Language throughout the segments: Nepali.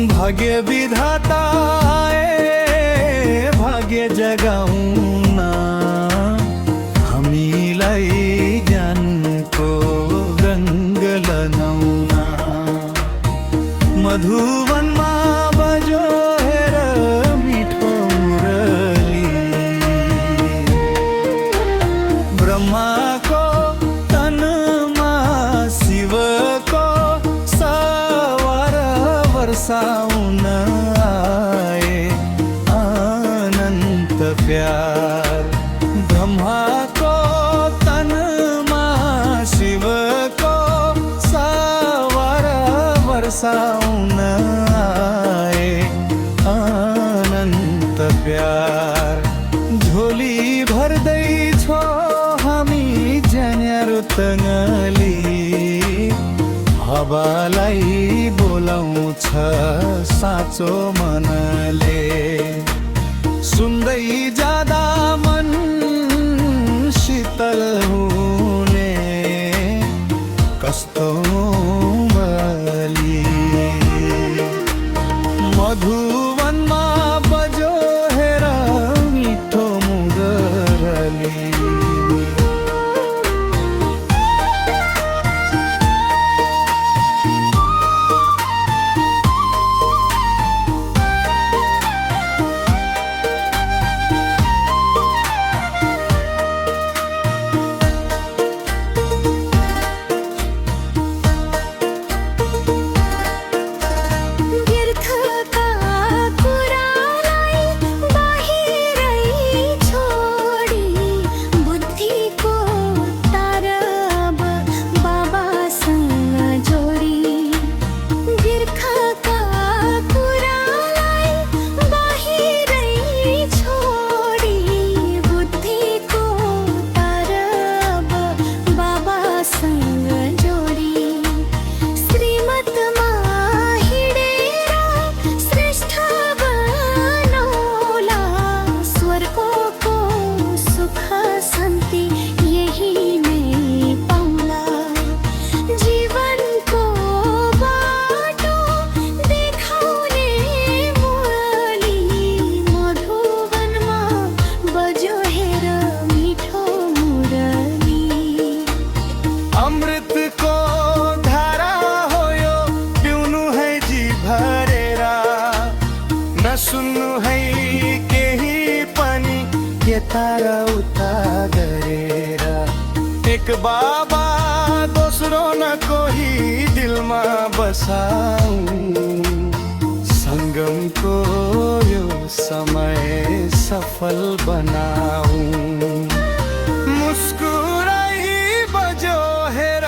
भाग्य विधाताए भाग्य जगाउना हामीलाई ज्ञानको रङ्ग लगाउना मधुवनमा बजो हेर मिठो मुरली ब्रह्माको तनमा शिवको सवार वर्षाउन आए अनन्त प्यार ब्रह्माको तनमा शिवको सवार वर्षाउन आए अनन्त प्यार झोली भर्दै छो हामी जन्यारो तङ्गली हावालाई बोलाउँछ साँचो मनले सुन्दै जाँदा मन शीतल हुने कस्तो बली मधुवनमा बजो हेर मिठो मुरली सुन्नु है केही पनि यता उता गरेर एक बाबा दोस्रो न कोही दिलमा बसाऊ सङ्गमको यो समय सफल बनाऊ मुस्कुराई बजो हेर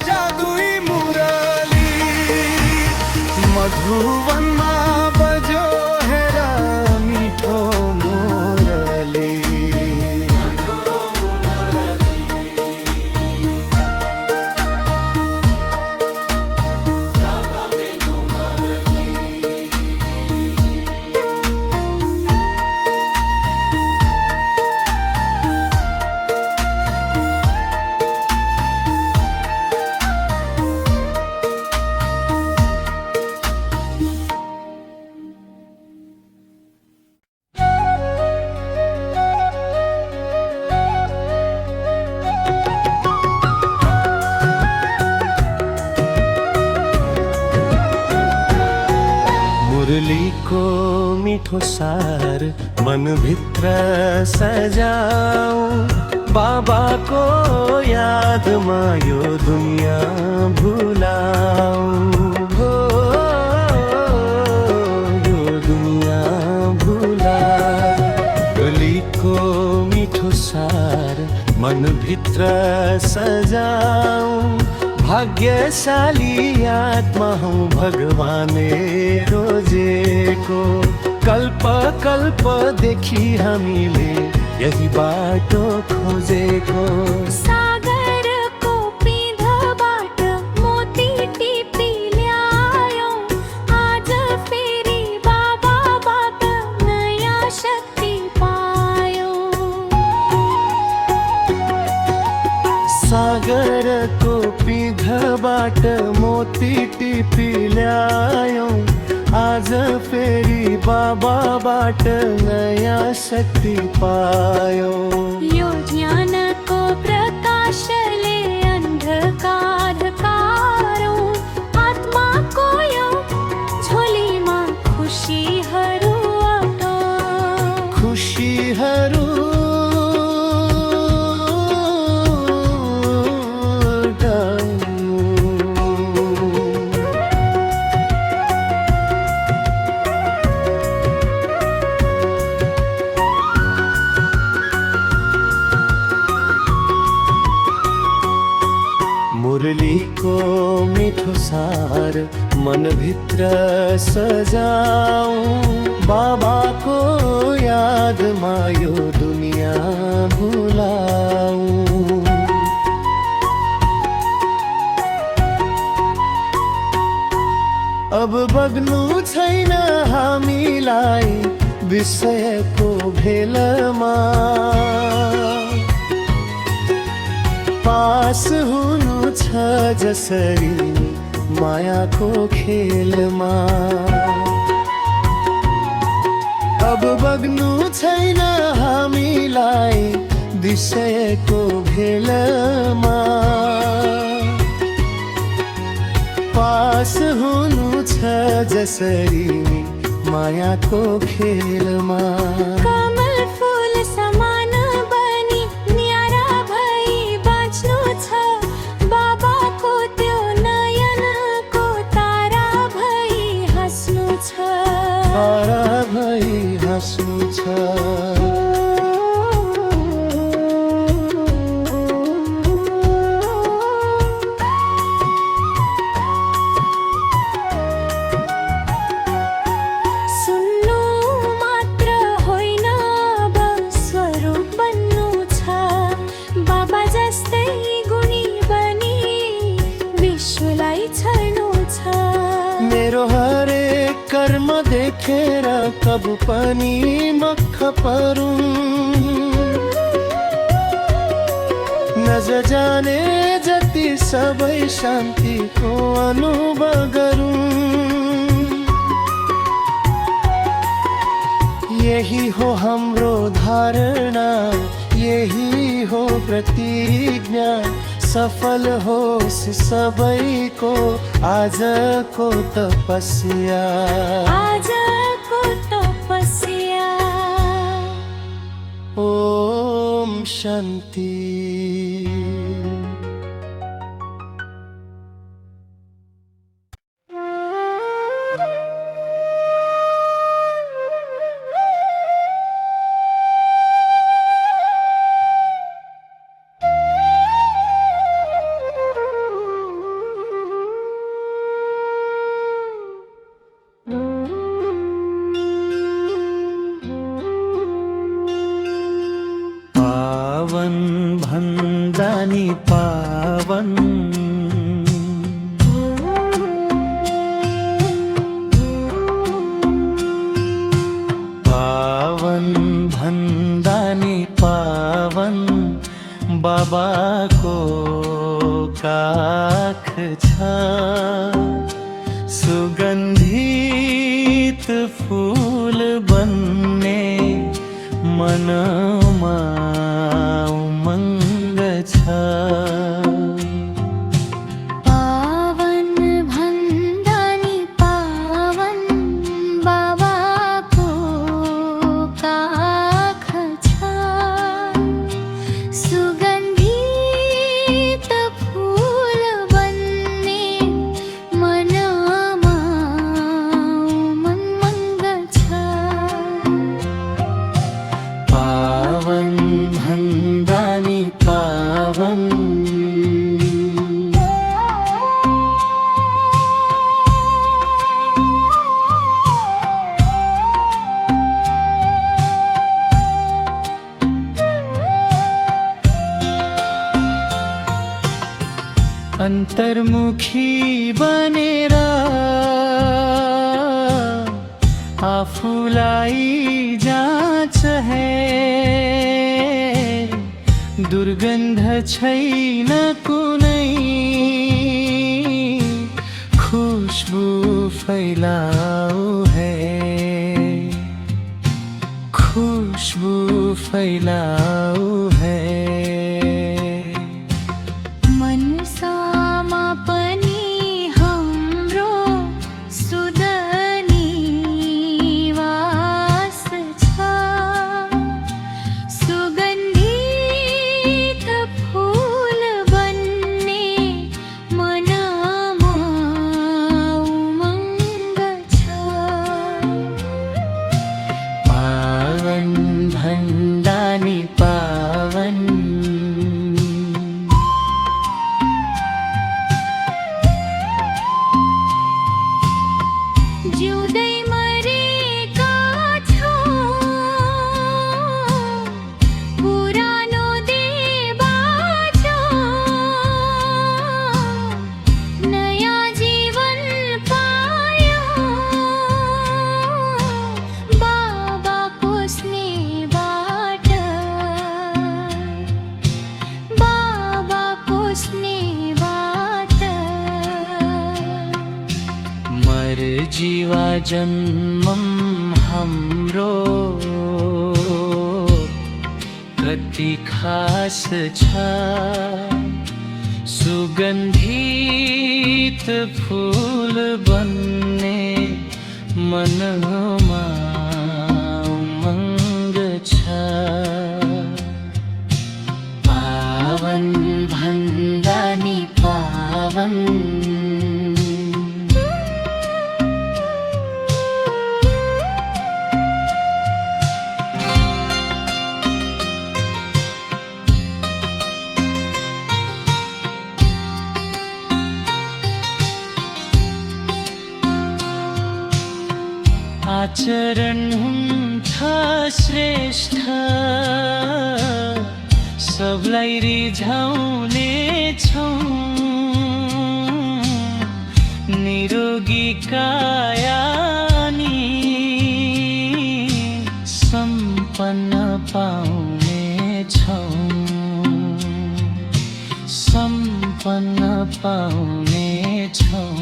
जादुई मुरली मधुवनमा बजो मिठो मुरली मुरलीको मिठो सार मनभित्र सजाऊ बाबाको यादमा यो दुनिया भुलाऊ हो यो दुनिया भुलाऊ मुरलीको मिठो सार मनभित्र सजाऊ भाग्यशाली आत्मा हूँ भगवाने रोजेको कल्प कल्प देखी हामीले यही बाटो खोजेको सागरको पिँधबाट मोती टिपी ल्यायौँ आज फेरि बाबाबाट नयाँ शक्ति पायौँ सागरको पिँधबाट मोती टिपी ल्यायौँ आज आज फेरि बाबाबाट नयाँ शक्ति पायो। यो ज्ञानको प्रकाशले अन्धकार हटारौँ। आत्माको यो झोलीमा खुसीहरू अटाऊँ। खुसीहरू मुरलीको मिठो सार मनभित्र सजाऊं। बाबाको यादमा यो दुनियाँ भुलाऊं। अब बग्नु छैन हामीलाई विषयको भेलमा। पास हुनु छ जसरी मायाको खेलमा। अब बग्नु छैन हामीलाई विषयको भेलमा। पास हुनु छ जसरी मायाको खेलमा। कमल फूल समान बनी न्यारा भई बाँच्नु छ। बाबाको त्यो नयनको तारा भई हाँस्नु छ। तारा भई हाँस्नु छ। मेरो हरेक कर्म देखेर कब पनि मख परूं। नजाने जति सबै शान्तिको अनुभव गरूं। यही हो हाम्रो धारणा, यही हो प्रतिज्ञा। सफल होस् सबैको आजको तपस्या। आजको तपस्या। ओम शान्ति। पावन भन्दानी पावन, पावन भन्दानी पावन बाबाको काख छ। सुगन्धित फूल बन्ने मनमा उमङ्ग छ। पावन भन्दानी पावन बाबाको काख छ। सुगन्धित फूल बन्ने मनमा उमङ्ग छ। पावन भन्दानी पावन। अन्तर्मुखी बनेर आफूलाई जाँच है। दुर्गन्ध छैन कुनै, खुशबु फैलाओ है, खुशबू फैलाओ है। मनसामा पनि हाम्रो सुदनी वास छ, सुगन्धित फूल बन्ने मनमा उमङ्ग छ। पावन भन्दानी पावन, जिउँदै मरेका छौँ, पुरानो देबाचा नयाँ जीवन पायौँ, बाबाको स्नेहबाट, बाबाको स्नेहबाट। मर जीवा जन्मम हाम्रो कति खास छ, सुगन्धित फूल बन्ने मनमा उमङ्ग छ। पावन भन्दा नि पावन, आचरण हुन्छ श्रेष्ठ, सबलाई रिझाउने छौँ, निरोगी काया नि सम्पन्न पाउने छौँ, सम्पन्न पाउने छौँ।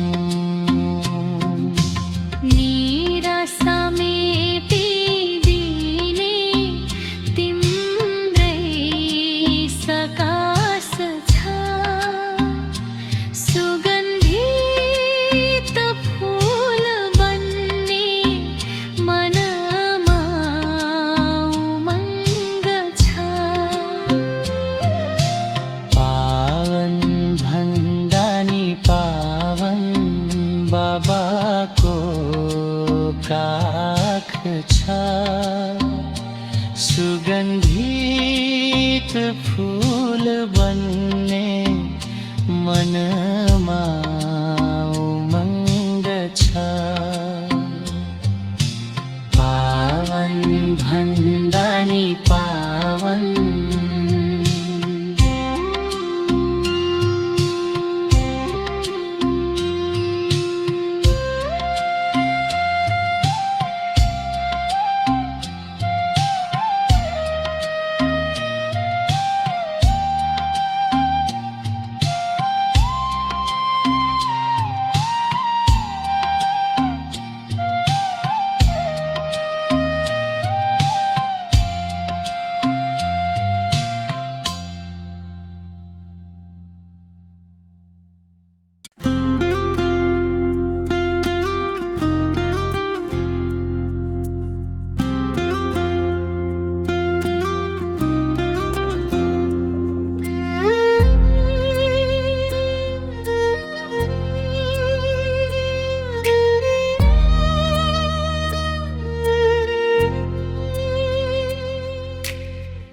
निराशामे पिदिने तिम्रै सकास छ, सुगन्धित फूल बन्ने मनमा उमङ्ग छ। पावन भन्दा नि पावन, बाबाको काख छ, सुगन्धित फूल बन्ने मनमा उमङ्ग छ। पावन भन्दा नि पावन,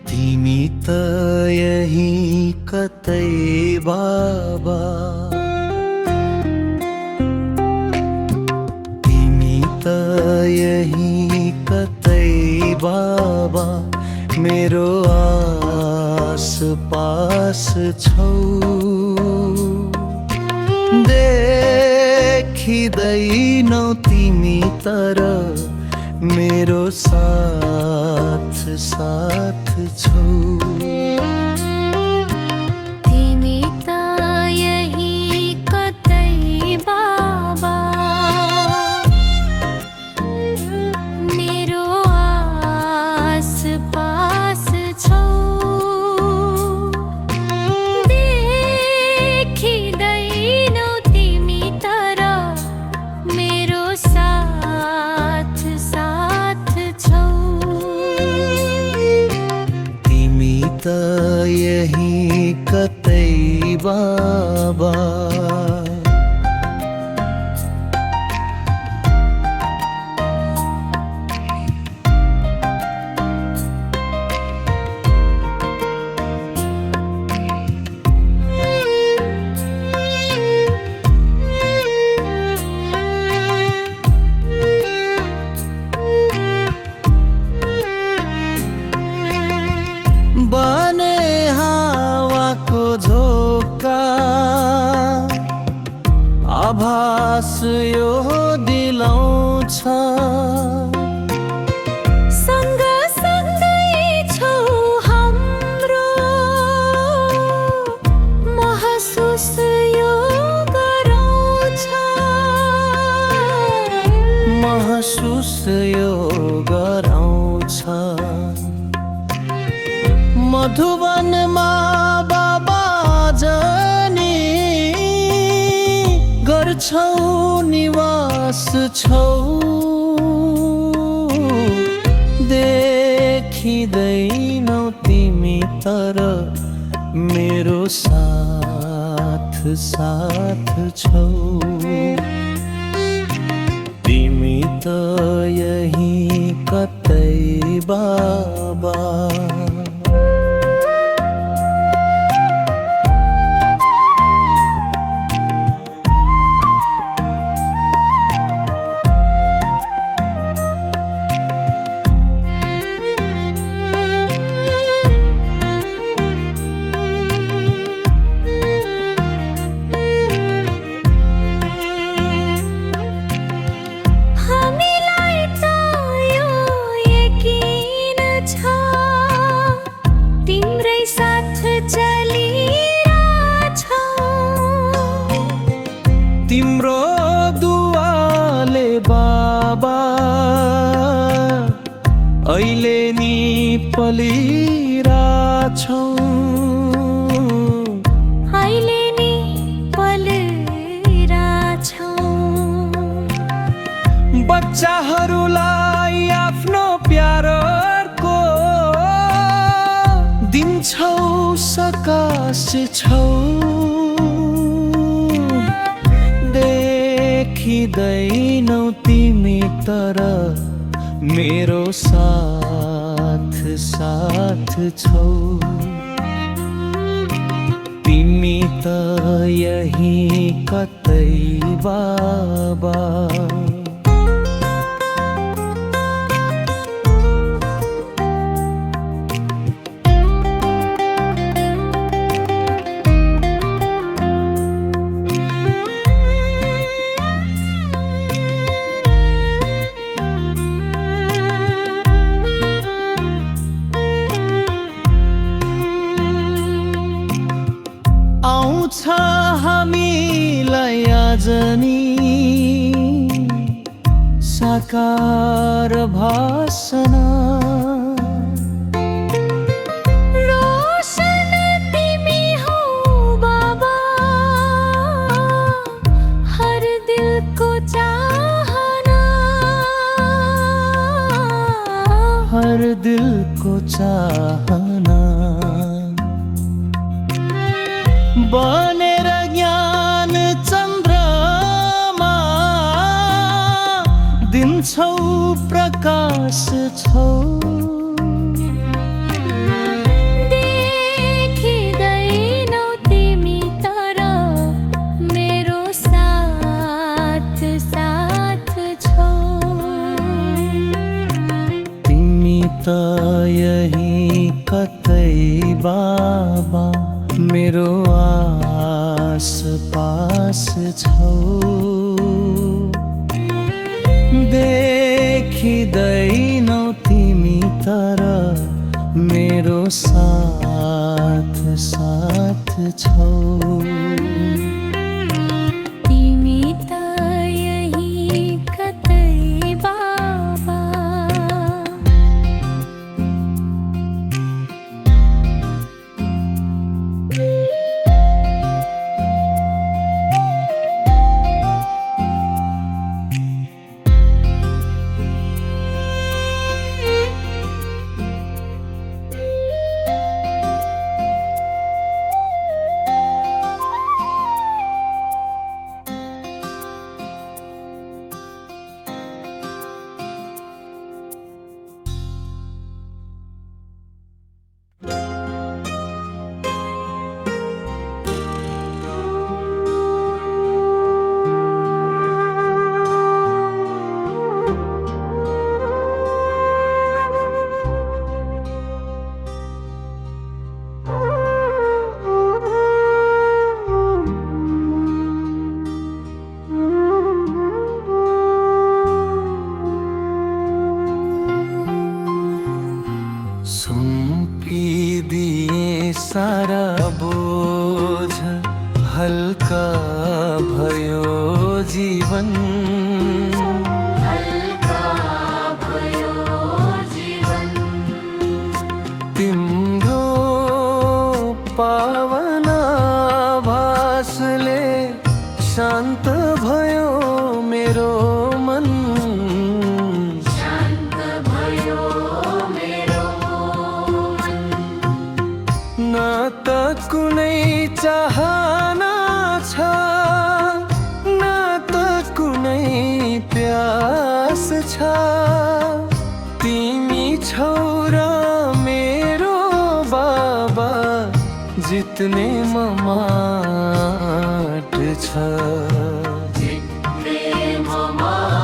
तिमी त यही कतै बाबा, तिमी त यही कतै बाबा, मेरो आस पास छौ। देखिँदैनौ तिमी तर मेरो साथ साथ छौ। तिमी त यही कतै बाबा, बाबा। बने हावाको झोक्का आभास यो दिलाउँछ, सँगसँगै छौ हाम्रो महसुस यो गराउँछ, महसुस यो गराउँछ। मधुवनमा बाबा जाने गर्छौ निवास छौ, देखिँदैनौ तिमी तर मेरो साथ साथ छौ। तिमी त यही कतै बाबा। तिम्रो दुआले बाबा अहिले नि पलिराछौ, अहिले नि पलिराछौ। बच्चाहरूलाई आफ्नो प्यारको दिन्छौ सकाश छौ, देखिँदैनौ तिमी तर मेरो साथ साथ छौ। तिमी त यही कतै बाबा। आउँछ हामीलाई आज नि साकार भाषण, रोशन तिमी हौ बाबा, हर दिलको चाहना, हर दिलको चाहना। बनेर ज्ञान चन्द्रमा दिन्छौ प्रकाश छौ, देखिँदैनौ तिमी तर मेरो साथ साथ छौ। तिमी त यही कतै बाबा मेरो आस पास छौ, देखिँदैनौ तिमी तर मेरो साथ साथ छौ। तिमी त यही कतै बाबा। सारा बोझ हल्का भयो जीवन, हल्का भयो जीवन। तिम्रो पावन आभासले शान्त भयो मेरो मन, शान्त भयो मेरो मन। न त कुनै चाहना छ, न त कुनै प्यास छ, तिमी छौ र मेरो बाबा जित्ने ममाट छ, जित्ने ममाट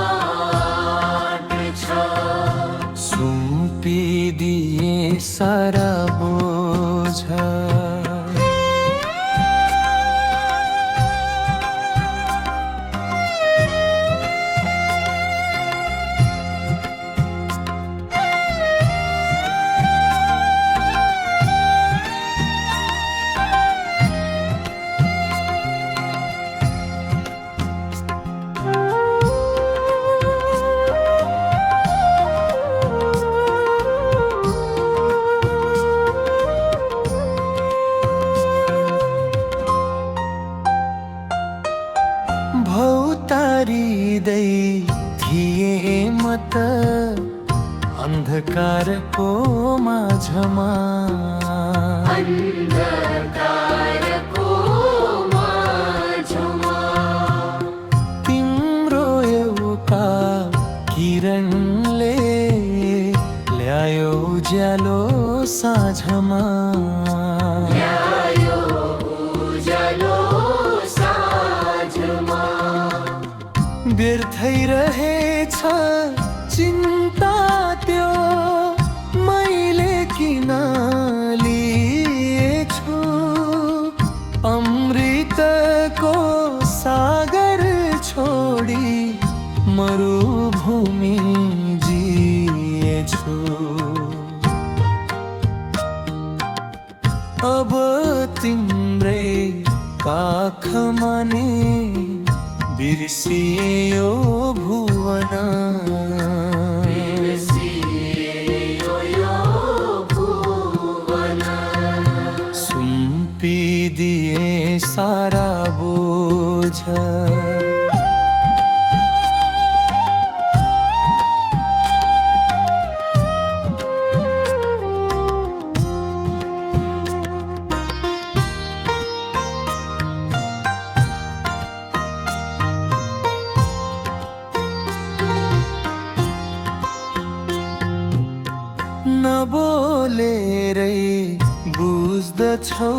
छ। सुम्पिदिए सारा बोझ, भौतारिँदै थिए म त अन्धकारको माझमा, अन्धकारको माझमा। तिम्रो एउटा किरणले ल्यायो उज्यालो साँझमा, ल्यायो उज्यालो साँझमा। व्यर्थै रहेछ चिन्ता त्यो मैले किन लिएछु, अमृतको सागर छोडी मरुभूमि जिएछु। अब तिम्रै काखमा नि बिर्सियो भुवन, बिर्सियो यो भुवन। सुम्पिदिए सारा बोझ, नबोलेरै बुझ्दछौ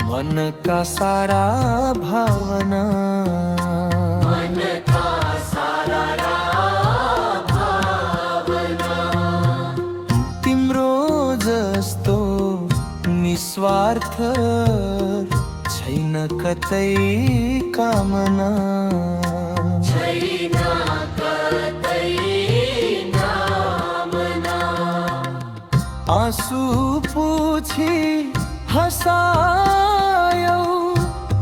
मनका सारा भावना, मनका सारा भावना। तिम्रो जस्तो निस्वार्थ छैन कतै कामना, छैन कतै कामना। आँसु पुछी हँसायौ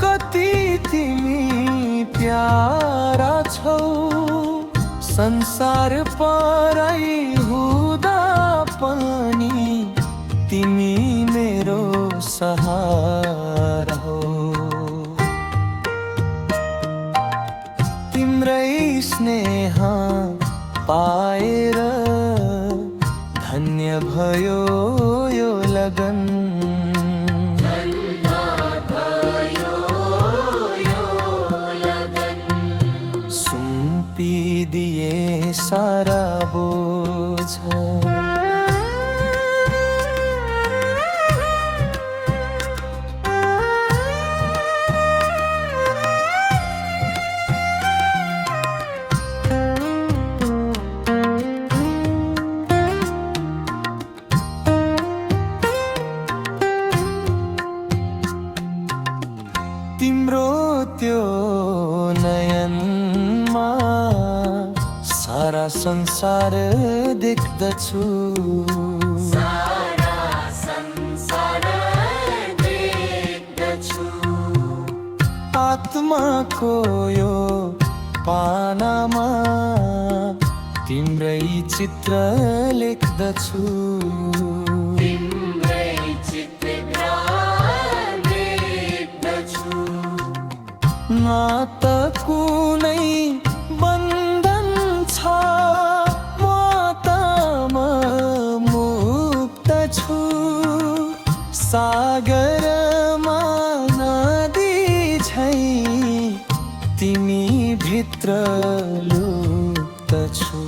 कति तिमी प्यारा छौ, संसार पराई हुँदा पनि तिमी मेरो सहारा हो। तिम्रै स्नेह पाएर धन्य भयो यो लगन, धन्य भयो यो लगन। सुम्पिदिए सारा बोझ, तिम्रो त्यो नयनमा सारा संसार देख्दछु, सारा संसार आत्माको यो पानामा तिम्रै चित्र लेख्दछु। तिम्रै चित्र लेख्दछु। न त कुनै बन्धन छ, म त मुक्त छु। सागरमा नदी झै तिमी भित्र लुप्त छु।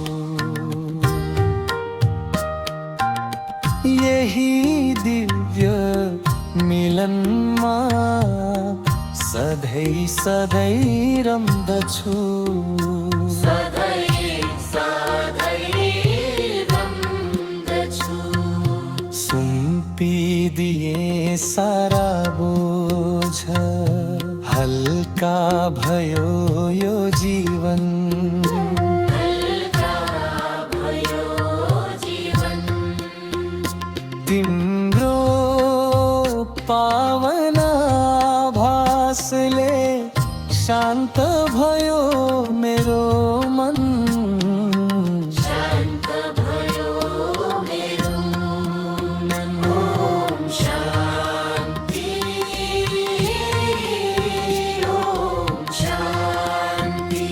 यही दिव्य मिलनमा सधैँ सधैँ रम्दछु। सधैँ सधैँ रम्दछु। सुम्पिदिए सारा बोझ, हल्का भयो यो जीवन। हल्का भयो जीवन। तिम्रो पावन आभासले शान्त भयो मेरो मन। शान्त भयो मेरो मन। ओम शान्ति। ओम शान्ति।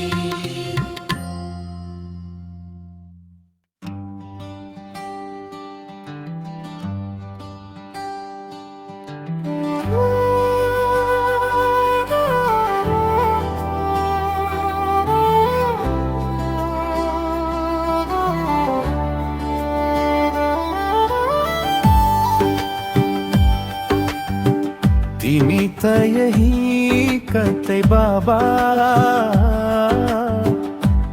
तिमी त यही कतै बाबा,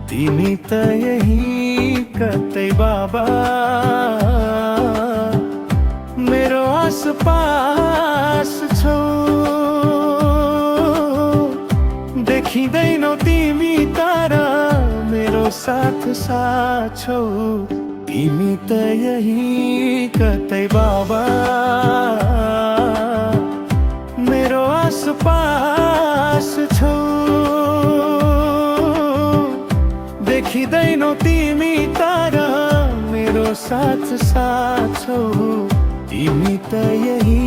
तिमी त यही कतै बाबा। मेरो आसपास छौ, देखिँदैनौ तिमी तारा मेरो साथ साथ छौ। तिमी त यही कतै बाबा, मेरो आसपास छौ। देखिँदैनौ तिमी तारा मेरो साथ साथ छौ। तिमी त यही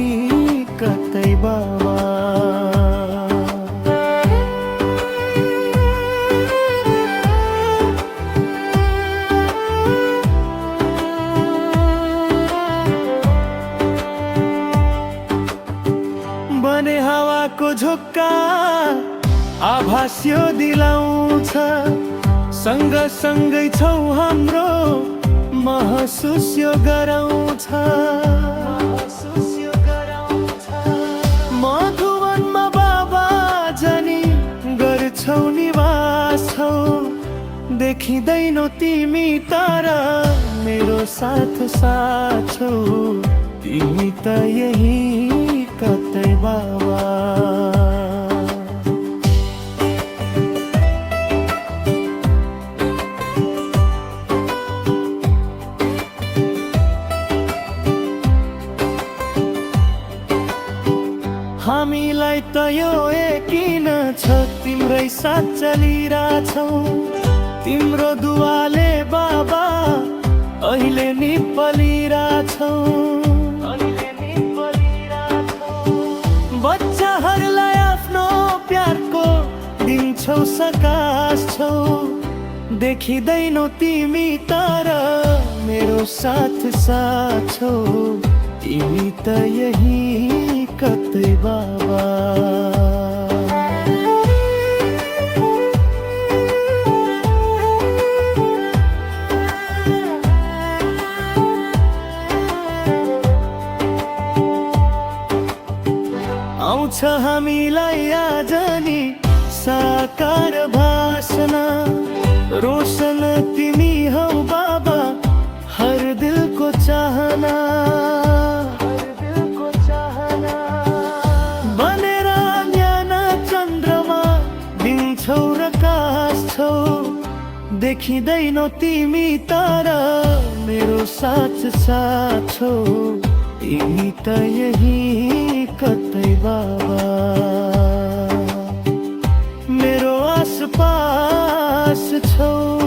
कतै बाबा। बने हावाको झोक्का आभास यो दिलाउँछ। सँगसँगै छौ हाम्रो महसुस यो गराउँछ। मधुवनमा बाबा जानी गर्छौ निवास छौ। देखिँदैनौ तिमी तारा मेरो साथ साथ छौ। तिमी त यही कतै बाबा। हामीलाई त यो यकिन छ तिम्रै साथ चलिरहेछौ। तिम्रो दुवाले बाबा अहिले नि पलिरहेछौ। बच्चाहरूलाई आफ्नो प्यारको दिन्छौ सकास छौ। देखिँदैनौ तिमी तारा मेरो साथ साथ छौ। तिमी त यही कतै बाबा। आउँछ हामीलाई आज नि साकार भाषना। रोशन तिमी हौ बाबा हर दिलको चाहना। बनेर न्याना चन्द्रमा दिन्छौ र काश छौ। देखिँदैनौ तिमी तारा मेरो साथ साथ छौ। तिमी त यही कतै बाबा। पास छौ।